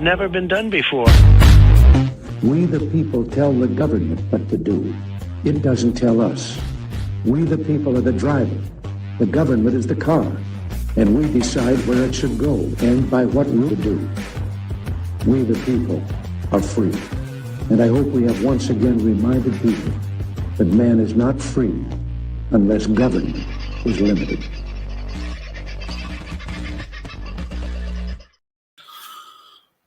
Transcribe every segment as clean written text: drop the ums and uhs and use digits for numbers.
never been done before. We the people tell the government what to do. It doesn't tell us. We the people are the driver. The government is the car. And we decide where it should go and by what route to do. We the people are free. And I hope we have once again reminded people that man is not free unless government is limited.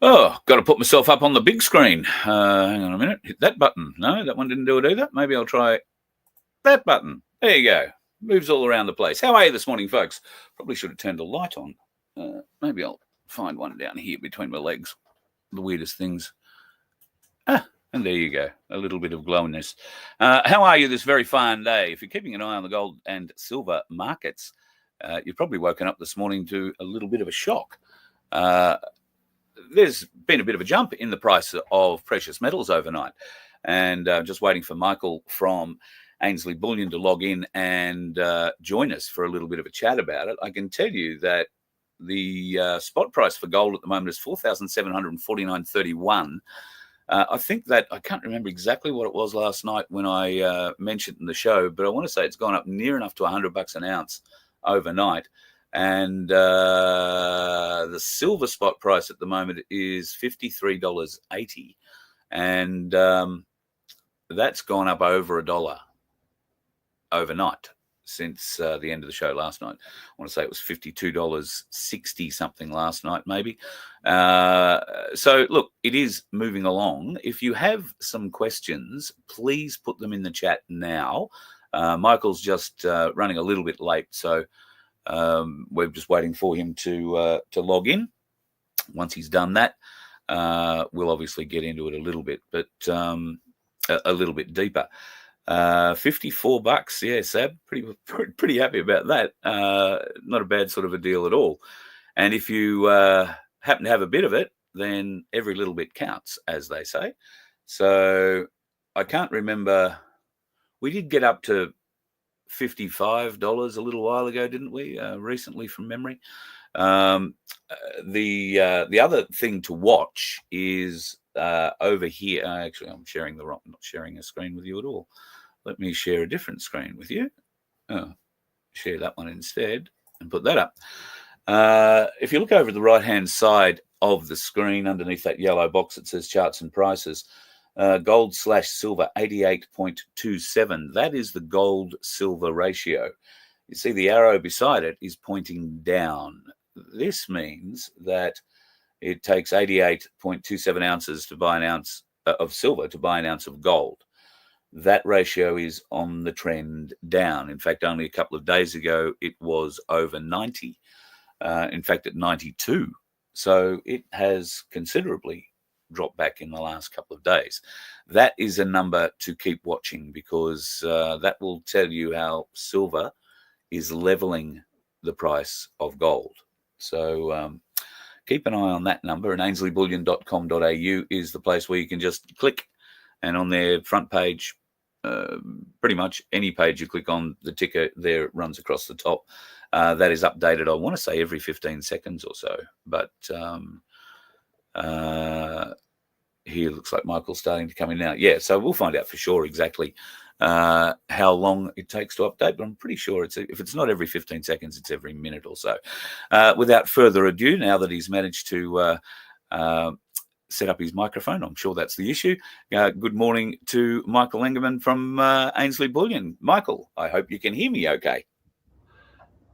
Oh, got to put myself up on the big screen. Hang on a minute. Hit that button. No, that one didn't do it either. Maybe I'll try that button. There you go. Moves all around the place. How are you this morning, folks? Probably should have turned the light on. Maybe I'll find one down here between my legs. The weirdest things. And there you go. A little bit of glowiness. How are you this very fine day? If you're keeping an eye on the gold and silver markets, you've probably woken up this morning to a little bit of a shock. There's been a bit of a jump in the price of precious metals overnight. And just waiting for Michael from Ainslie Bullion to log in and join us for a little bit of a chat about it. I can tell you that the spot price for gold at the moment is $4,749.31. I think that I can't remember exactly what it was last night when I mentioned in the show, but I want to say it's gone up near enough to $100 an ounce overnight. And the silver spot price at the moment is $53.80. And that's gone up over $1 overnight since the end of the show last night. I want to say it was $52.60 something last night, maybe. So, look, it is moving along. If you have some questions, please put them in the chat now. Michael's just running a little bit late, so we're just waiting for him to log in. Once he's done that, we'll obviously get into it a little bit, but a little bit deeper. $54, yeah, Sab, pretty happy about that. Not a bad sort of a deal at all. And if you happen to have a bit of it, then every little bit counts, as they say. So I can't remember. We did get up to $55 a little while ago, didn't we? Recently, from memory. The other thing to watch is over here. Actually, I'm sharing not sharing a screen with you at all. Let me share a different screen with you. Share that one instead and put that up. If you look over the right-hand side of the screen, underneath that yellow box that says charts and prices, gold/silver 88.27. That is the gold-silver ratio. You see the arrow beside it is pointing down. This means that it takes 88.27 ounces to buy an ounce of silver to buy an ounce of gold. That ratio is on the trend down. In fact, only a couple of days ago, it was over 90. In fact, at 92. So it has considerably dropped back in the last couple of days. That is a number to keep watching because that will tell you how silver is leveling the price of gold. So keep an eye on that number, and ainslebullion.com.au is the place where you can just click, and on their front page, pretty much any page you click on, the ticker there runs across the top. That is updated, I want to say, every 15 seconds or so. But here looks like Michael's starting to come in now. Yeah, so we'll find out for sure exactly how long it takes to update, but I'm pretty sure if it's not every 15 seconds, it's every minute or so. Without further ado, now that he's managed to set up his microphone, I'm sure that's the issue. Good morning to Michael Engeman from Ainslie Bullion. Michael, I hope you can hear me okay.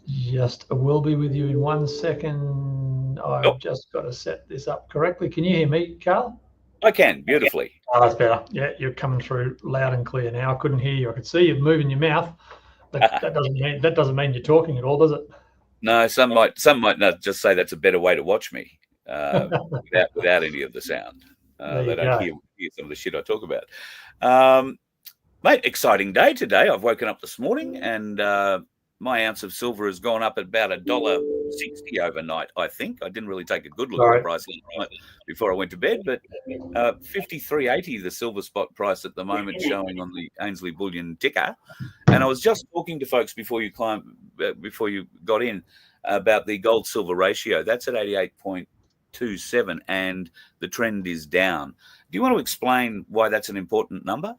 Just will be with you in 1 second. I've just got to set this up correctly. Can you hear me, Carl? I can, beautifully. Oh, that's better. Yeah, you're coming through loud and clear now. I couldn't hear you. I could see you moving your mouth. That doesn't mean you're talking at all, does it? No, some might not just say that's a better way to watch me without any of the sound. They don't hear some of the shit I talk about. Mate, exciting day today. I've woken up this morning and my ounce of silver has gone up at about $1.60 overnight, I think. I didn't really take a good look at the price last night before I went to bed, but $53.80 the silver spot price at the moment, showing on the Ainslie Bullion ticker. And I was just talking to folks before you got in about the gold silver ratio. That's at 88.27 27, and the trend is down. Do you want to explain why that's an important number?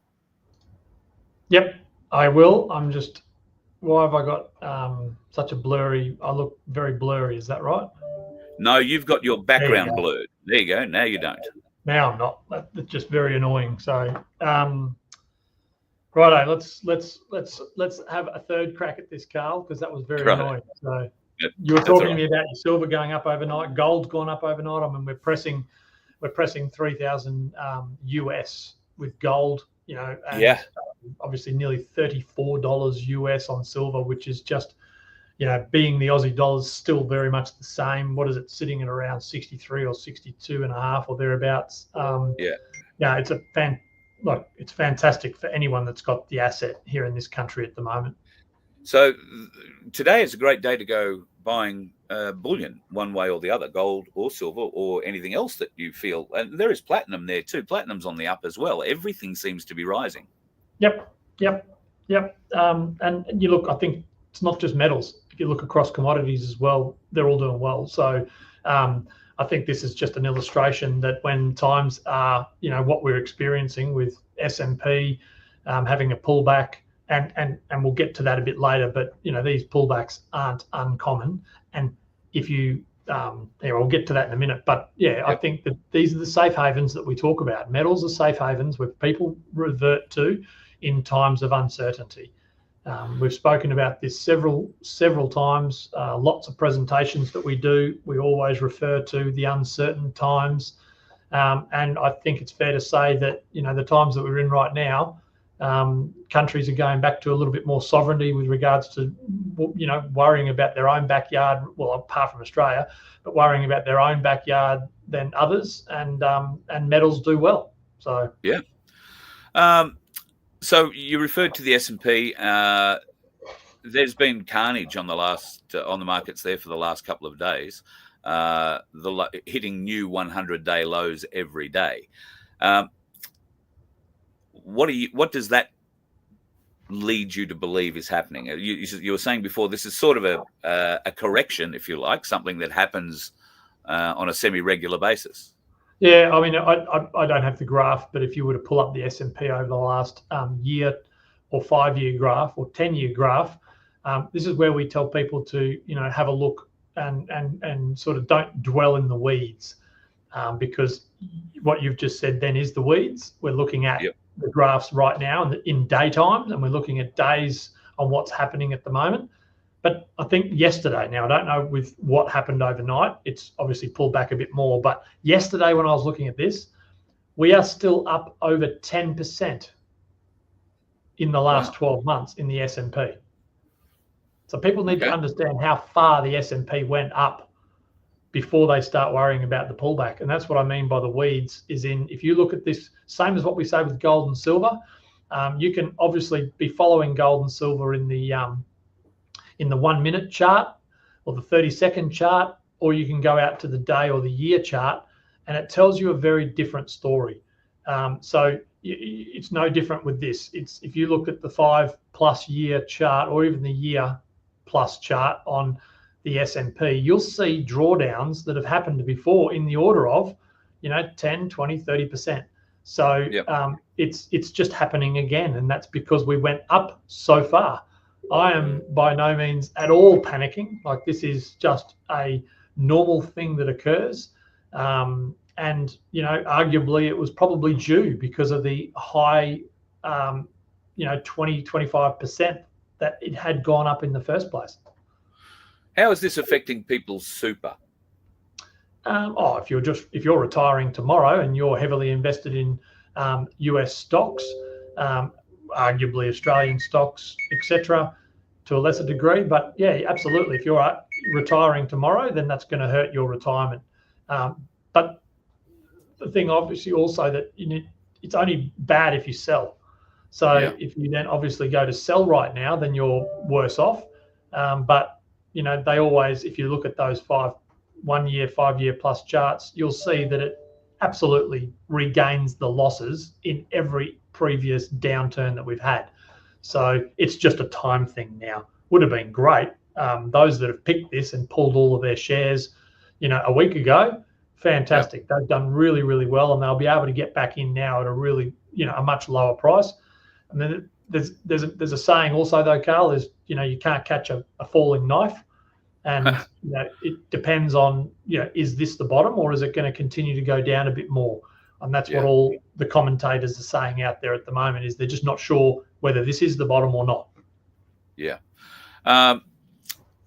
Yep, I will. I'm just, why have I got such a blurry, I look very blurry, is that right? No, you've got your background go. blurred. There you go. Now you don't. Now I'm not. That's just very annoying. So, righto, let's have a third crack at this, Carl, because that was very annoying. So Yep, you were that's talking all to me about your silver going up overnight. Gold's gone up overnight. I mean, we're pressing 3,000 US with gold. You know, and Yeah. obviously nearly $34 US on silver, which is just, you know, being the Aussie dollar's still very much the same. What is it, sitting at around 63 or 62 and a half or thereabouts? Yeah, it's it's fantastic for anyone that's got the asset here in this country at the moment. So today is a great day to go buying bullion, one way or the other, gold or silver or anything else that you feel. And there is platinum there too. Platinum's on the up as well. Everything seems to be rising. Yep. And you look, I think it's not just metals. If you look across commodities as well, they're all doing well. So I think this is just an illustration that when times are, you know, what we're experiencing with S&P having a pullback, and we'll get to that a bit later, but you know, these pullbacks aren't uncommon. And if you we'll get to that in a minute, but yeah, yep. I think that these are the safe havens that we talk about. Metals are safe havens where people revert to in times of uncertainty. We've spoken about this several times. Lots of presentations that we do, we always refer to the uncertain times, and I think it's fair to say that, you know, the times that we're in right now, countries are going back to a little bit more sovereignty with regards to, you know, worrying about their own backyard. Well, apart from Australia, but worrying about their own backyard than others, and metals do well. So yeah. So you referred to the S&P. There's been carnage on the markets there for the last couple of days, hitting new 100-day lows every day. What does that lead you to believe is happening? You were saying before, this is sort of a correction, if you like, something that happens on a semi-regular basis. Yeah, I mean, I don't have the graph, but if you were to pull up the S&P over the last year or 5-year graph or 10-year graph, this is where we tell people to, you know, have a look and sort of don't dwell in the weeds, because what you've just said then is the weeds. We're looking at the graphs right now in daytime, and we're looking at days on what's happening at the moment. But I think yesterday, now I don't know with what happened overnight, it's obviously pulled back a bit more, but yesterday when I was looking at this, we are still up over 10% in the last 12 months in the S&P. So people need to understand how far the S&P went up before they start worrying about the pullback. And that's what I mean by the weeds, is in, if you look at this, same as what we say with gold and silver, you can obviously be following gold and silver in the 1-minute chart or the 30-second chart, or you can go out to the day or the year chart, and it tells you a very different story. So it's no different with this. It's, if you look at the 5+ year chart or even the year plus chart on the S&P, you'll see drawdowns that have happened before in the order of, you know, 10, 20, 30%. So it's just happening again, and that's because we went up so far. I am by no means at all panicking. Like, this is just a normal thing that occurs. And, you know, arguably it was probably due because of the high, 20, 25% that it had gone up in the first place. How is this affecting people's super? If you're retiring tomorrow and you're heavily invested in US stocks, arguably Australian stocks, etc., to a lesser degree, but yeah, absolutely. If you're retiring tomorrow, then that's going to hurt your retirement. But the thing, obviously, also that it's only bad if you sell. So if you then obviously go to sell right now, then you're worse off. But you know, they always, if you look at those 1-year, 5-year plus charts, you'll see that it absolutely regains the losses in every previous downturn that we've had. So it's just a time thing now. Would have been great. Those that have picked this and pulled all of their shares, you know, a week ago, fantastic. They've done really, really well, and they'll be able to get back in now at a really, a much lower price. And then there's a saying also though, Carl, is you can't catch a falling knife, and it depends on is this the bottom, or is it going to continue to go down a bit more? And that's what all the commentators are saying out there at the moment, is they're just not sure whether this is the bottom or not. Yeah.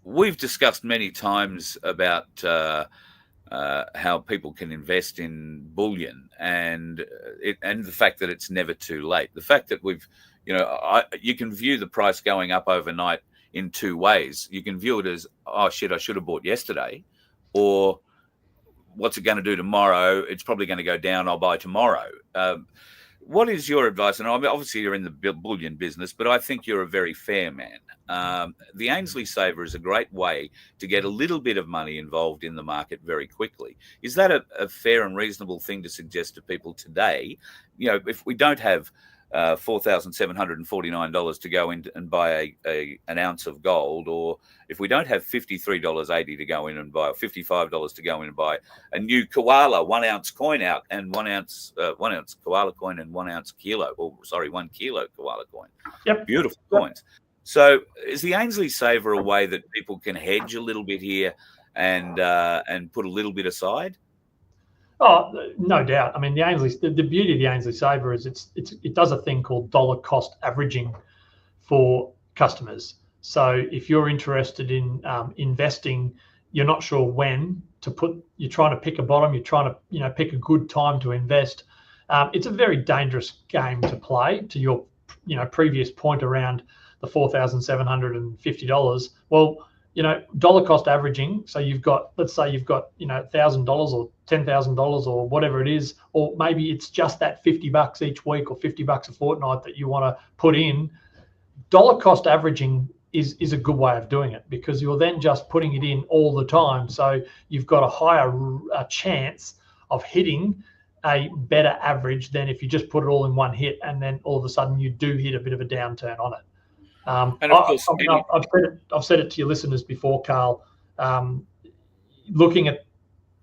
We've discussed many times about how people can invest in bullion, and the fact that it's never too late. The fact that you can view the price going up overnight in two ways. You can view it as, oh shit, I should have bought yesterday, or what's it going to do tomorrow? It's probably going to go down. I'll buy tomorrow. What is your advice? And obviously you're in the bullion business, but I think you're a very fair man. The Ainslie Saver is a great way to get a little bit of money involved in the market very quickly. Is that a fair and reasonable thing to suggest to people today? If we don't have $4,749 to go in and buy an ounce of gold, or if we don't have $53.80 to go in and buy, or $55 to go in and buy a new koala 1 ounce coin out, and 1 ounce koala coin and 1 ounce kilo, 1 kilo koala coin. Yep. Beautiful coins. So is the Ainslie Saver a way that people can hedge a little bit here and put a little bit aside? Oh, no doubt. I mean, the beauty of the Ainslie Saver is it does a thing called dollar cost averaging for customers. So if you're interested in investing, you're not sure when to put, you're trying to pick a bottom, you're trying to pick a good time to invest. It's a very dangerous game to play. To your previous point around the $4,750. Well, dollar cost averaging. So let's say you've got $1,000 or $10,000 or whatever it is, or maybe it's just that $50 each week or $50 a fortnight that you want to put in. Dollar cost averaging is a good way of doing it, because you're then just putting it in all the time. So you've got a higher chance of hitting a better average than if you just put it all in one hit, and then all of a sudden you do hit a bit of a downturn on it. And of course, I've said it to your listeners before, Carl. Looking at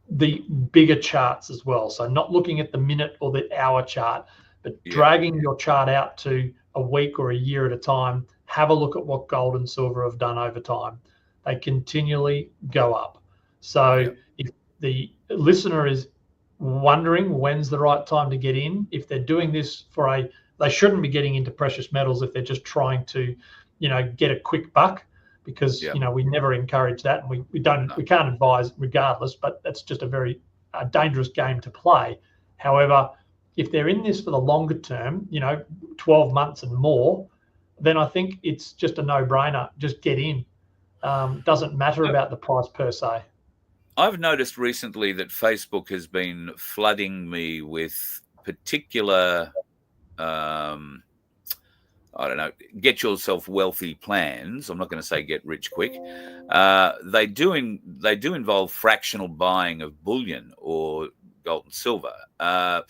the bigger charts as well. So not looking at the minute or the hour chart, but dragging your chart out to a week or a year at a time. Have a look at what gold and silver have done over time. They continually go up. So if the listener is wondering when's the right time to get in, if they're doing this they shouldn't be getting into precious metals if they're just trying to, get a quick buck, because we never encourage that, and we can't advise regardless. But that's just a very dangerous game to play. However, if they're in this for the longer term, 12 months and more, then I think it's just a no-brainer. Just get in. Doesn't matter about the price per se. I've noticed recently that Facebook has been flooding me with particular get yourself wealthy plans. I'm not going to say get rich quick. They do involve fractional buying of bullion or gold and silver. I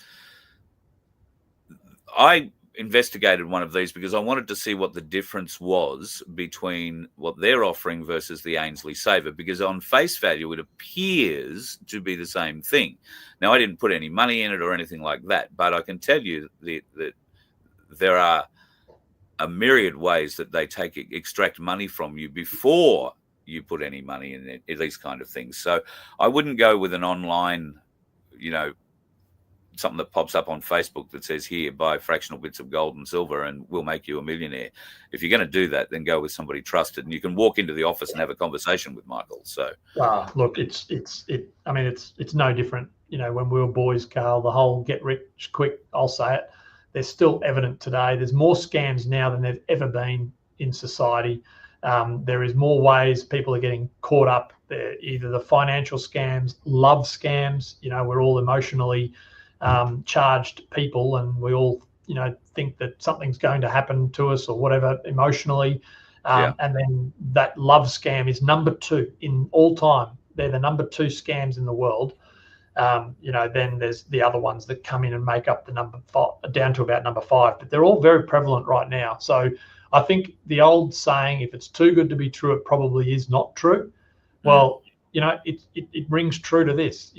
investigated one of these because I wanted to see what the difference was between what they're offering versus the Ainslie Saver, because on face value it appears to be the same thing. Now, I didn't put any money in it or anything like that, but I can tell you that there are a myriad ways that they extract money from you before you put any money in it, these kind of things. So I wouldn't go with an online, something that pops up on Facebook that says, here, buy fractional bits of gold and silver and we'll make you a millionaire. If you're going to do that, then go with somebody trusted, and you can walk into the office and have a conversation with Michael. So look, it's no different. When we were boys, Carl, the whole get rich quick, I'll say it, they're still evident today. There's more scams now than there've ever been in society. There is more ways people are getting caught up. They're either the financial scams, love scams. We're all emotionally charged people, and we all think that something's going to happen to us or whatever emotionally, and then that love scam is number 2 in all time. They're the number 2 scams in the world. Then there's the other ones that come in and make up the number 5, down to about number 5, but they're all very prevalent right now. So I think the old saying, if it's too good to be true, it probably is not true. Well, it rings true to this.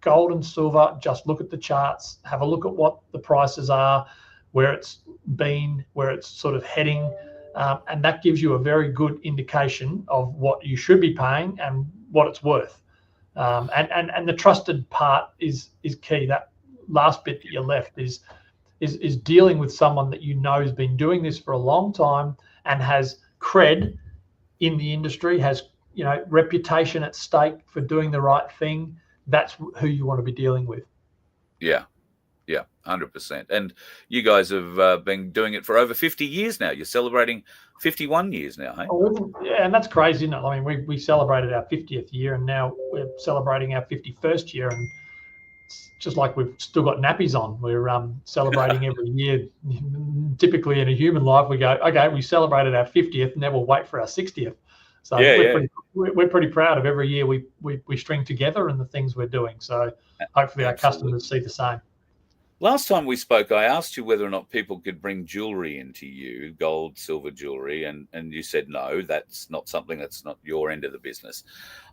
gold and silver, just look at the charts, have a look at what the prices are, where it's been, where it's sort of heading, and that gives you a very good indication of what you should be paying and what it's worth. And the trusted part is key. That last bit that you left is dealing with someone that you know has been doing this for a long time and has cred in the industry, has reputation at stake for doing the right thing. That's who you want to be dealing with. Yeah, 100%. And you guys have been doing it for over 50 years now. You're celebrating 51 years now, hey? Yeah, and that's crazy, isn't it? I mean, we celebrated our 50th year, and now we're celebrating our 51st year, and it's just like we've still got nappies on. We're celebrating every year. Typically in a human life, we go, okay, we celebrated our 50th, and then we'll wait for our 60th. So we're pretty proud of every year we string together and the things we're doing. So hopefully our customers see the same. Last time we spoke, I asked you whether or not people could bring jewelry into you, gold, silver jewelry, and you said no, that's not something, that's not your end of the business.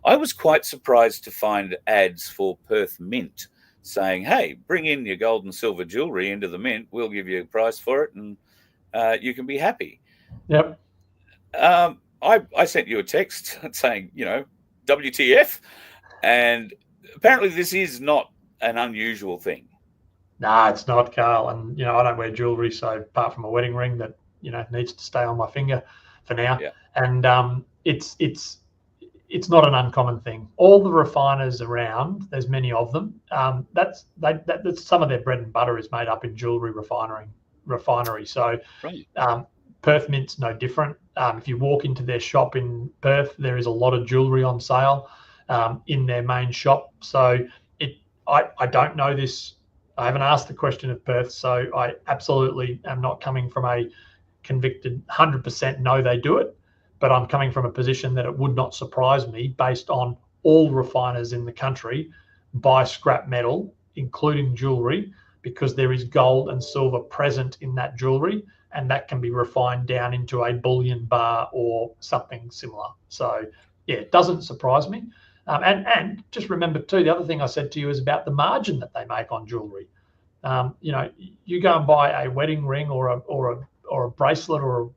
I was quite surprised to find ads for Perth Mint saying, hey, bring in your gold and silver jewelry into the Mint, we'll give you a price for it, and you can be happy. Yep. I sent you a text saying, WTF, and apparently this is not an unusual thing. No, it's not, Carl. And, I don't wear jewelry, so apart from a wedding ring that, needs to stay on my finger for now. Yeah. And it's not an uncommon thing. All the refiners around, there's many of them. That's some of their bread and butter is made up in jewelry refinery. So right. Perth Mint's no different. If you walk into their shop in Perth, there is a lot of jewelry on sale in their main shop. So I don't know this. I haven't asked the question of Perth, so I absolutely am not coming from a convicted 100% no, they do it, but I'm coming from a position that it would not surprise me based on all refiners in the country buy scrap metal, including jewelry, because there is gold and silver present in that jewelry, and that can be refined down into a bullion bar or something similar. So, yeah, it doesn't surprise me. And just remember too, the other thing I said to you is about the margin that they make on jewelry. You go and buy a wedding ring or a bracelet or a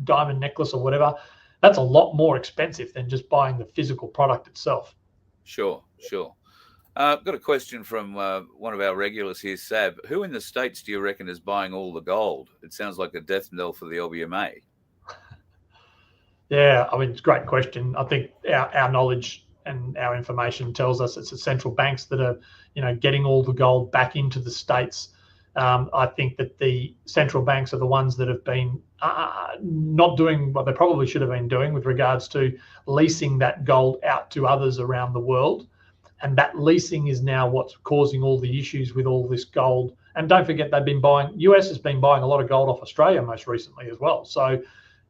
diamond necklace or whatever. That's a lot more expensive than just buying the physical product itself. Sure. I've got a question from one of our regulars here, Sab. Who in the States do you reckon is buying all the gold? It sounds like a death knell for the LBMA. Yeah, I mean, it's a great question. I think our knowledge and our information tells us it's the central banks that are, getting all the gold back into the States. I think that the central banks are the ones that have been not doing what they probably should have been doing with regards to leasing that gold out to others around the world. And that leasing is now what's causing all the issues with all this gold. And don't forget, US has been buying a lot of gold off Australia most recently as well. So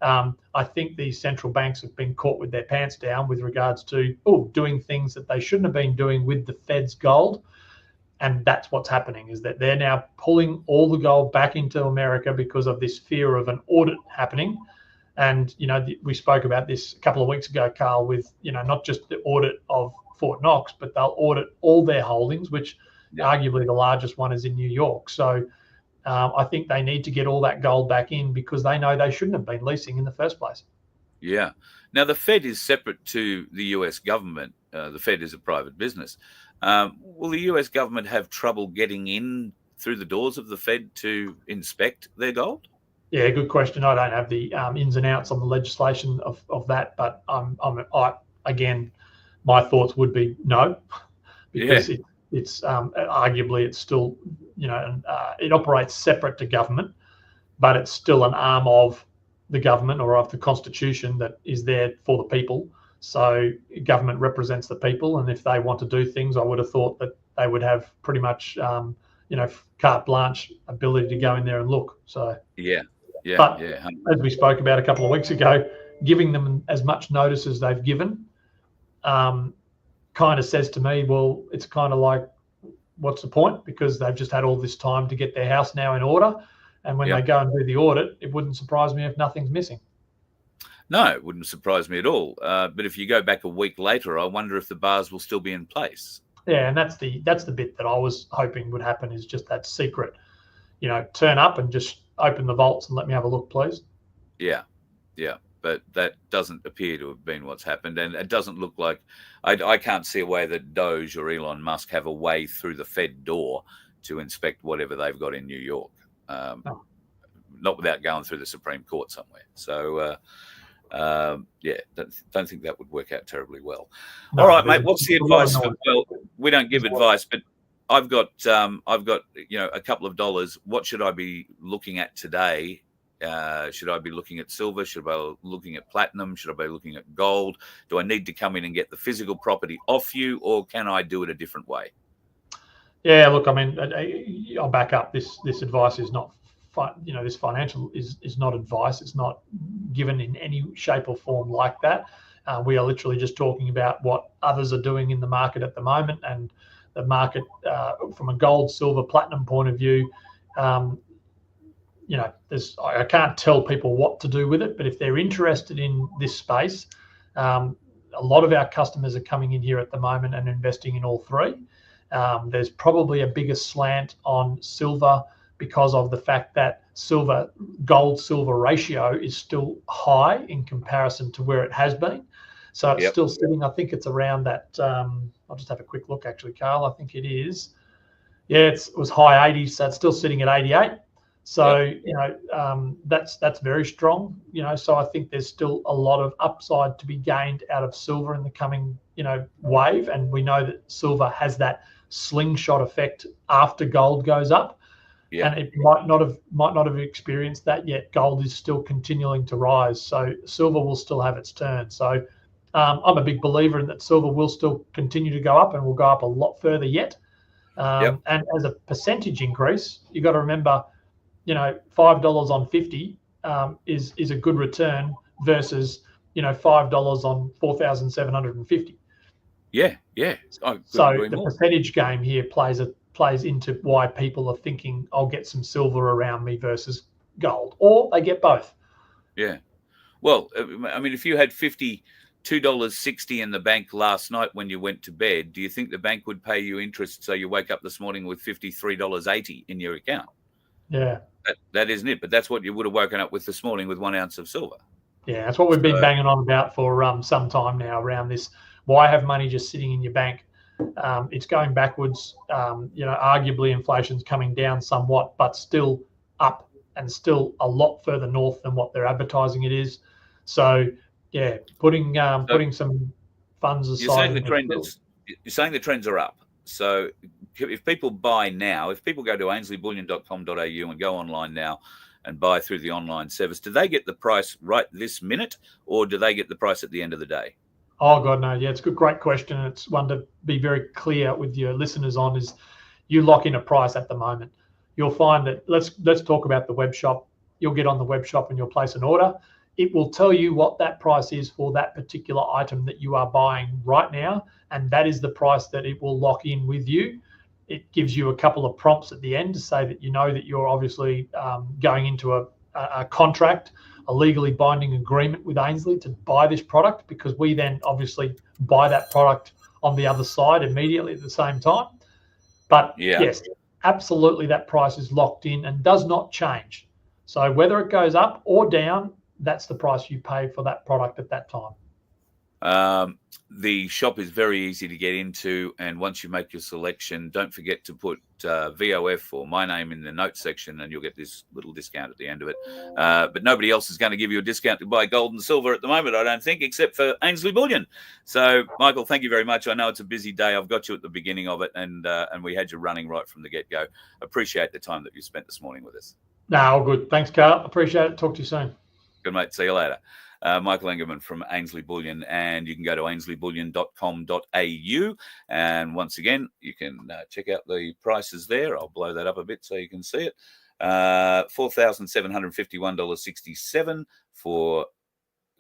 I think these central banks have been caught with their pants down with regards to doing things that they shouldn't have been doing with the Fed's gold. And that's what's happening, is that they're now pulling all the gold back into America because of this fear of an audit happening. And, we spoke about this a couple of weeks ago, Carl, with, not just the audit of Fort Knox, but they'll audit all their holdings, which arguably the largest one is in New York. So I think they need to get all that gold back in because they know they shouldn't have been leasing in the first place. Yeah. Now, the Fed is separate to the US government. The Fed is a private business. Will the US government have trouble getting in through the doors of the Fed to inspect their gold? Yeah, good question. I don't have the ins and outs on the legislation of that, but again, my thoughts would be no, because it's arguably it's still, it operates separate to government, but it's still an arm of the government or of the Constitution that is there for the people. So government represents the people, and if they want to do things, I would have thought that they would have pretty much, carte blanche ability to go in there and look. So but as we spoke about a couple of weeks ago, giving them as much notice as they've given kind of says to me, well, it's kind of like, what's the point? Because they've just had all this time to get their house now in order. And when they go and do the audit, it wouldn't surprise me if nothing's missing. No, it wouldn't surprise me at all. But if you go back a week later, I wonder if the bars will still be in place. Yeah, and that's the bit that I was hoping would happen, is just that secret, turn up and just open the vaults and let me have a look, please. Yeah, but that doesn't appear to have been what's happened, and it doesn't look like I can't see a way that Doge or Elon Musk have a way through the Fed door to inspect whatever they've got in New York, not without going through the Supreme Court somewhere. So, don't think that would work out terribly well. No, all right, mate. What's the advice? Well, we don't give advice, but I've got a couple of dollars. What should I be looking at today? Should I be looking at silver? Should I be looking at platinum? Should I be looking at gold? Do I need to come in and get the physical property off you, or can I do it a different way? Yeah, look, I mean, I'll back up. This advice is not, this financial is not advice. It's not given in any shape or form like that. We are literally just talking about what others are doing in the market at the moment, and the market from a gold, silver, platinum point of view. I can't tell people what to do with it, but if they're interested in this space, a lot of our customers are coming in here at the moment and investing in all three. There's probably a bigger slant on silver because of the fact that gold-silver ratio is still high in comparison to where it has been. So it's still sitting, I think it's around that, I'll just have a quick look actually, Carl. I think it is. Yeah, it was high 80s, so it's still sitting at 88. So, that's very strong, so I think there's still a lot of upside to be gained out of silver in the coming, wave. And we know that silver has that slingshot effect after gold goes up. Yeah. And it might not have experienced that yet. Gold is still continuing to rise, so silver will still have its turn. So I'm a big believer in that silver will still continue to go up, and will go up a lot further yet. And as a percentage increase, you got to remember, $5 on 50 is a good return versus $5 on 4,750. Yeah. So the percentage game here plays into why people are thinking, I'll get some silver around me versus gold, or they get both. Yeah. Well, I mean, if you had $52.60 in the bank last night when you went to bed, do you think the bank would pay you interest so you wake up this morning with $53.80 in your account? Yeah. That isn't it, but that's what you would have woken up with this morning with 1 ounce of silver. Yeah, that's what we've been banging on about for some time now, around this. Why have money just sitting in your bank? It's going backwards. Arguably inflation's coming down somewhat, but still up, and still a lot further north than what they're advertising it is. So yeah, putting some funds aside. You're saying the trends are up. So if people buy now, if people go to ainslieBullion.com.au and go online now and buy through the online service, do they get the price right this minute, or do they get the price at the end of the day? Oh, God, no. Yeah, it's a great question. It's one to be very clear with your listeners on, is you lock in a price at the moment. You'll find that, let's talk about the web shop. You'll get on the web shop and you'll place an order. It will tell you what that price is for that particular item that you are buying right now, and that is the price that it will lock in with you. It gives you a couple of prompts at the end to say that that you're obviously going into a contract, a legally binding agreement with Ainslie to buy this product, because we then obviously buy that product on the other side immediately at the same time. But yes, absolutely, that price is locked in and does not change. So whether it goes up or down, that's the price you pay for that product at that time. The shop is very easy to get into, and once you make your selection, don't forget to put VOF or my name in the notes section, and you'll get this little discount at the end of it. But nobody else is going to give you a discount to buy gold and silver at the moment, I don't think, except for Ainslie Bullion. So, Michael, thank you very much. I know it's a busy day. I've got you at the beginning of it, and we had you running right from the get-go. Appreciate the time that you spent this morning with us. No, all good. Thanks, Carl. Appreciate it. Talk to you soon. Good, mate. See you later. Michael Engeman from Ainslie Bullion, and you can go to ainslieBullion.com.au, and once again you can check out the prices there. I'll blow that up a bit so you can see it. $4,751.67 for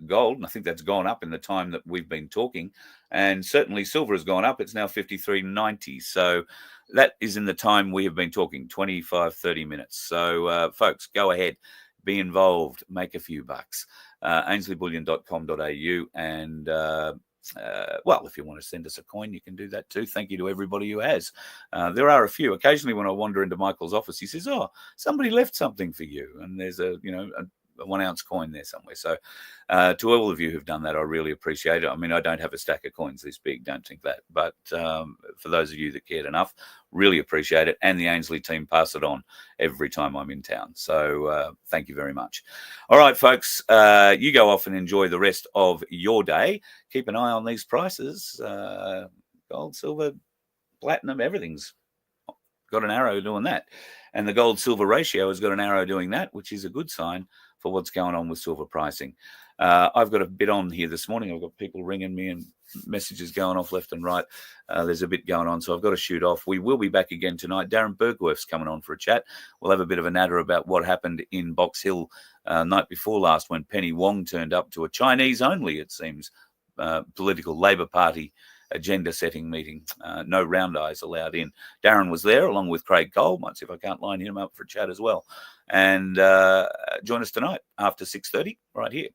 gold, and I think that's gone up in the time that we've been talking, and certainly silver has gone up. It's now $53.90, so that is in the time we have been talking, 25-30 minutes. So folks, go ahead, be involved, make a few bucks. ainslieBullion.com.au, and well, if you want to send us a coin, you can do that too. Thank you to everybody who has. There are a few. Occasionally when I wander into Michael's office, he says, oh, somebody left something for you. And there's a 1 ounce coin there somewhere. So to all of you who've done that, I really appreciate it. I mean, I don't have a stack of coins this big, don't think that. But for those of you that cared enough, really appreciate it. And the Ainslie team pass it on every time I'm in town. So thank you very much. All right, folks, you go off and enjoy the rest of your day. Keep an eye on these prices. Gold, silver, platinum, everything's got an arrow doing that. And the gold-silver ratio has got an arrow doing that, which is a good sign for what's going on with silver pricing. I've got a bit on here this morning. I've got people ringing me and messages going off left and right. There's a bit going on, so I've got to shoot off. We will be back again tonight. Darren Bergworth's coming on for a chat. We'll have a bit of a natter about what happened in Box Hill night before last when Penny Wong turned up to a Chinese-only, it seems, political Labor Party agenda-setting meeting. No round eyes allowed in. Darren was there along with Craig Cole. Might see if I can't line him up for a chat as well. And join us tonight after 6:30 right here,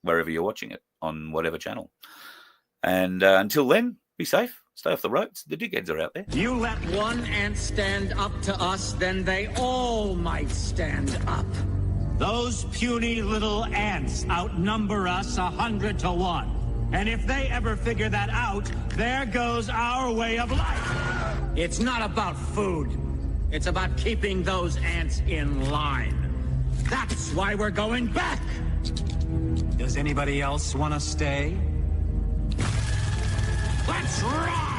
wherever you're watching it, on whatever channel. And until then, be safe. Stay off the roads. The dickheads are out there. You let one ant stand up to us, then they all might stand up. Those puny little ants outnumber us 100 to 1. And if they ever figure that out, there goes our way of life. It's not about food. It's about keeping those ants in line. That's why we're going back. Does anybody else want to stay? Let's rock!